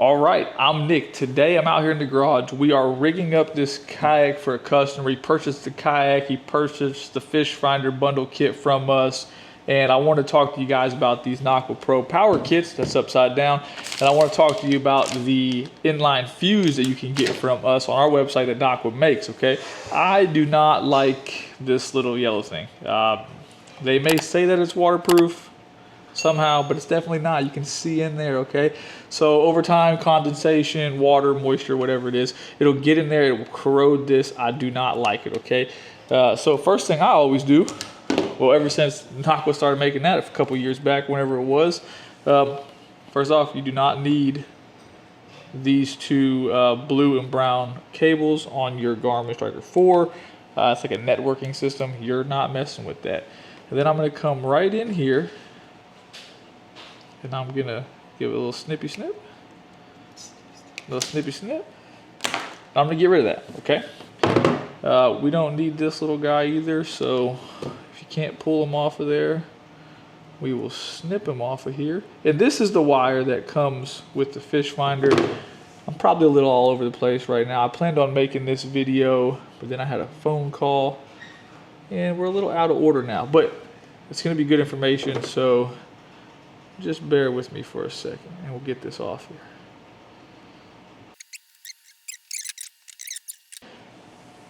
All right, I'm Nick. Today I'm out here in the garage. We are rigging up this kayak for a customer. He purchased the kayak, he purchased the fish finder bundle kit from us, and I want to talk to you guys about these Nqua Power Kits. That's upside down. And I want to talk to you about the inline fuse that you can get from us on our website that Nqua makes, okay? I do not like this little yellow thing. They may say that it's waterproof somehow, but it's definitely not. You can see in there, okay? So over time, condensation, water, moisture, whatever it is, it'll get in there, it will corrode this. I do not like it, okay? So first thing I always do, well, ever since Nqua started making that a couple years back, whenever it was, first off, you do not need these two blue and brown cables on your Garmin Striker 4. It's like a networking system. You're not messing with that. And then I'm gonna come right in here, and I'm gonna give it a little snippy snip. A little snippy snip. I'm gonna get rid of that, okay? We don't need this little guy either, so if you can't pull him off of there, we will snip him off of here. And this is the wire that comes with the fish finder. I'm probably a little all over the place right now. I planned on making this video, but then I had a phone call, and we're a little out of order now, but it's gonna be good information, so just bear with me for a second and we'll get this off here.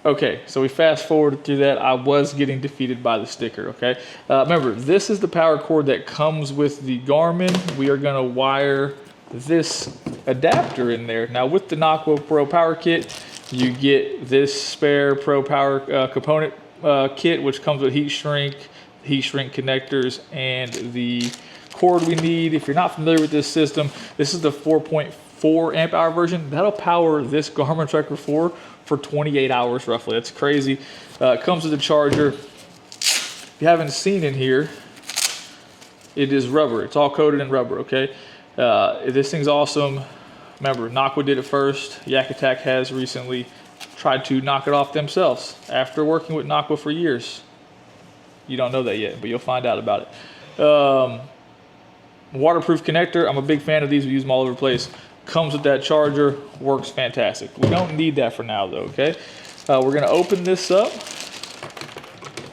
Okay, so we fast forwarded through that. I was getting defeated by the sticker, okay? Remember, this is the power cord that comes with the Garmin. We are gonna wire this adapter in there. Now with the Nqua Power Kit, you get this spare Pro Power component kit, which comes with heat shrink connectors, and the cord we need. If you're not familiar with this system, this is the 4.4 amp hour version. That'll power this Garmin Striker 4 for 28 hours roughly. That's crazy. It comes with a charger. If you haven't seen in here, it is rubber. It's all coated in rubber, okay? This thing's awesome. Remember, Nqua did it first. Yak Attack has recently tried to knock it off themselves after working with Nqua for years. You don't know that yet, but you'll find out about it. Waterproof connector. I'm a big fan of these. We use them all over the place. Comes with that charger. Works fantastic. We don't need that for now though, okay? We're going to open this up.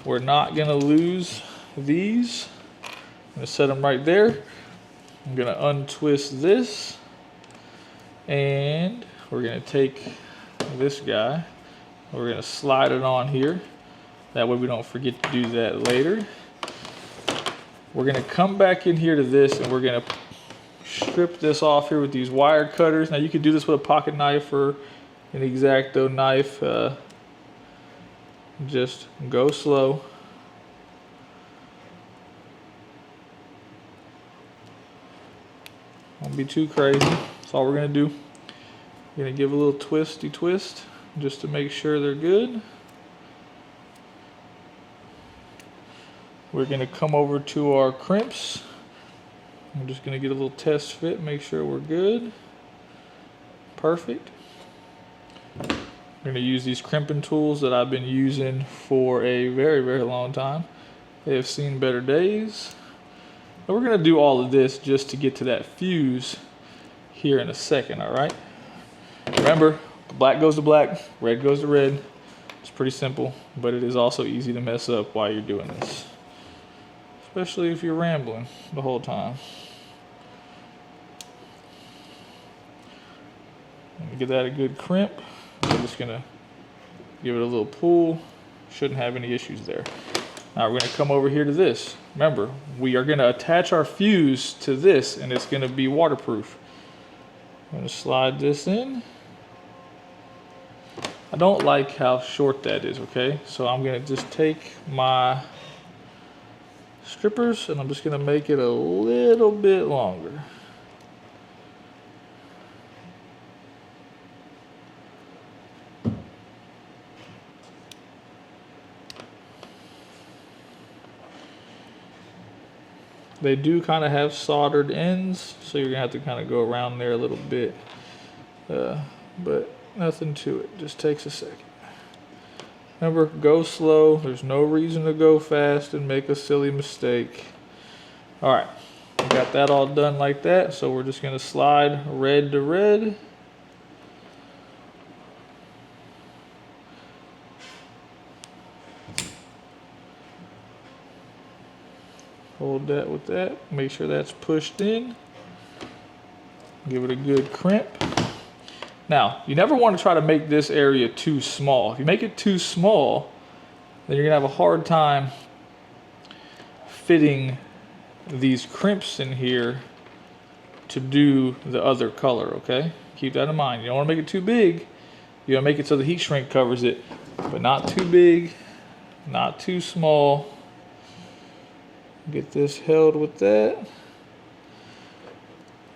We're not going to lose these. I'm going to set them right there. I'm going to untwist this. And we're going to take this guy. We're going to slide it on here. That way we don't forget to do that later. We're gonna come back in here to this, and we're gonna strip this off here with these wire cutters. Now you could do this with a pocket knife or an X-Acto knife. Just go slow. Don't be too crazy. That's all we're gonna do. We're gonna give a little twisty twist just to make sure they're good. We're going to come over to our crimps. I'm just going to get a little test fit, make sure we're good. Perfect. I'm going to use these crimping tools that I've been using for a very, very long time. They have seen better days. And we're going to do all of this just to get to that fuse here in a second, all right? Remember, black goes to black, red goes to red. It's pretty simple, but it is also easy to mess up while you're doing this, especially if you're rambling the whole time. Get that a good crimp. I'm just gonna give it a little pull. Shouldn't have any issues there. Now we're gonna come over here to this. Remember, we are gonna attach our fuse to this, and it's gonna be waterproof. I'm gonna slide this in. I don't like how short that is, okay? So I'm gonna just take my strippers, and I'm just going to make it a little bit longer. They do kind of have soldered ends, so you're going to have to kind of go around there a little bit. But nothing to it, just takes a second. Remember, go slow. There's no reason to go fast and make a silly mistake. All right, We got that all done like that, so we're just gonna slide red to red. Hold that with that, make sure that's pushed in. Give it a good crimp. Now, you never want to try to make this area too small. If you make it too small, then you're gonna have a hard time fitting these crimps in here to do the other color, okay? Keep that in mind. You don't want to make it too big. You want to make it so the heat shrink covers it, but not too big, not too small. Get this held with that,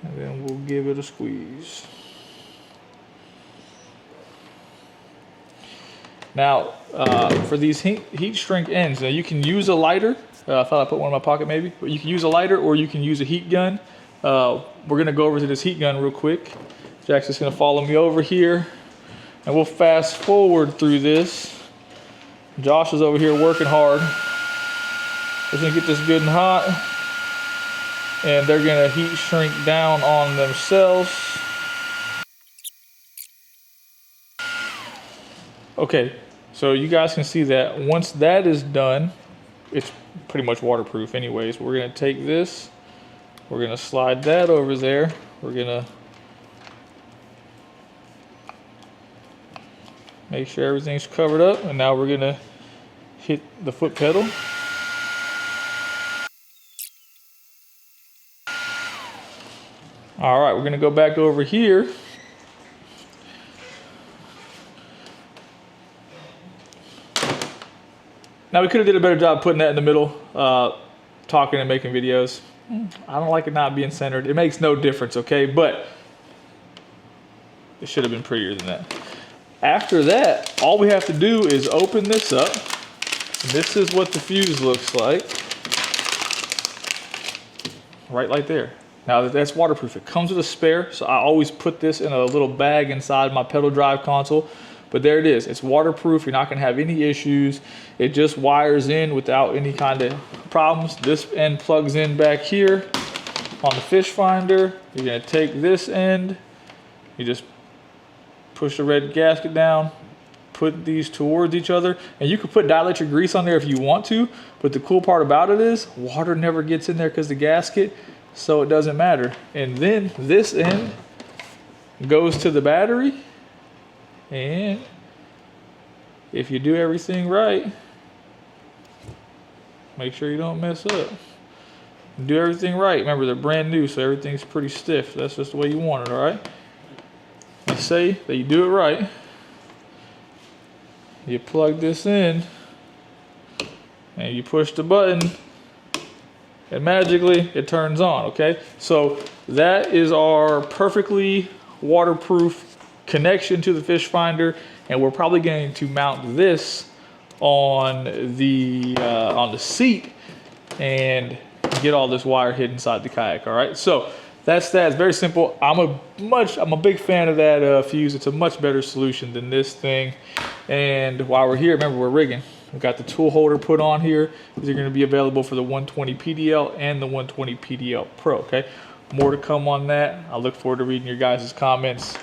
and then we'll give it a squeeze. Now, for these heat shrink ends, now you can use a lighter. I thought I put one in my pocket maybe, but you can use a lighter or you can use a heat gun. We're gonna go over to this heat gun real quick. Jack's just gonna follow me over here and we'll fast forward through this. Josh is over here working hard. We're gonna get this good and hot, and they're gonna heat shrink down on themselves. Okay, so you guys can see that once that is done, it's pretty much waterproof anyways. We're gonna take this, we're gonna slide that over there. We're gonna make sure everything's covered up, and now we're gonna hit the foot pedal. All right, we're gonna go back over here. Now we could have did a better job putting that in the middle, talking and making videos. I don't like it not being centered. It makes no difference, okay? But it should have been prettier than that. After that, all we have to do is open this up. This is what the fuse looks like. Right there. Now that's waterproof. It comes with a spare, so I always put this in a little bag inside my pedal drive console. But there it is. It's waterproof. You're not going to have any issues. It just wires in without any kind of problems. This end plugs in back here on the fish finder. You're going to take this end. You just push the red gasket down, put these towards each other, and you can put dielectric grease on there if you want to. But the cool part about it is water never gets in there because the gasket, so it doesn't matter. And then this end goes to the battery. And if you do everything right, make sure you don't mess up. Do everything right. Remember, they're brand new, so everything's pretty stiff. That's just the way you want it, all right? You say that you do it right. You plug this in, and you push the button, and magically it turns on, okay? So that is our perfectly waterproof connection to the fish finder, and we're probably going to mount this on the seat and get all this wire hid inside the kayak. All right, so that's that. It's very simple. I'm a big fan of that fuse. It's a much better solution than this thing. And while we're here, remember, we're rigging. We've got the tool holder put on here. These are going to be available for the 120 PDL and the 120 PDL Pro. Okay, more to come on that. I look forward to reading your guys' comments.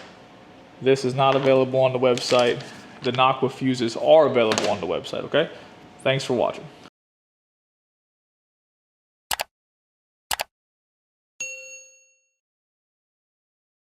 This is not available on the website. The Nqua fuses are available on the website, okay? Thanks for watching.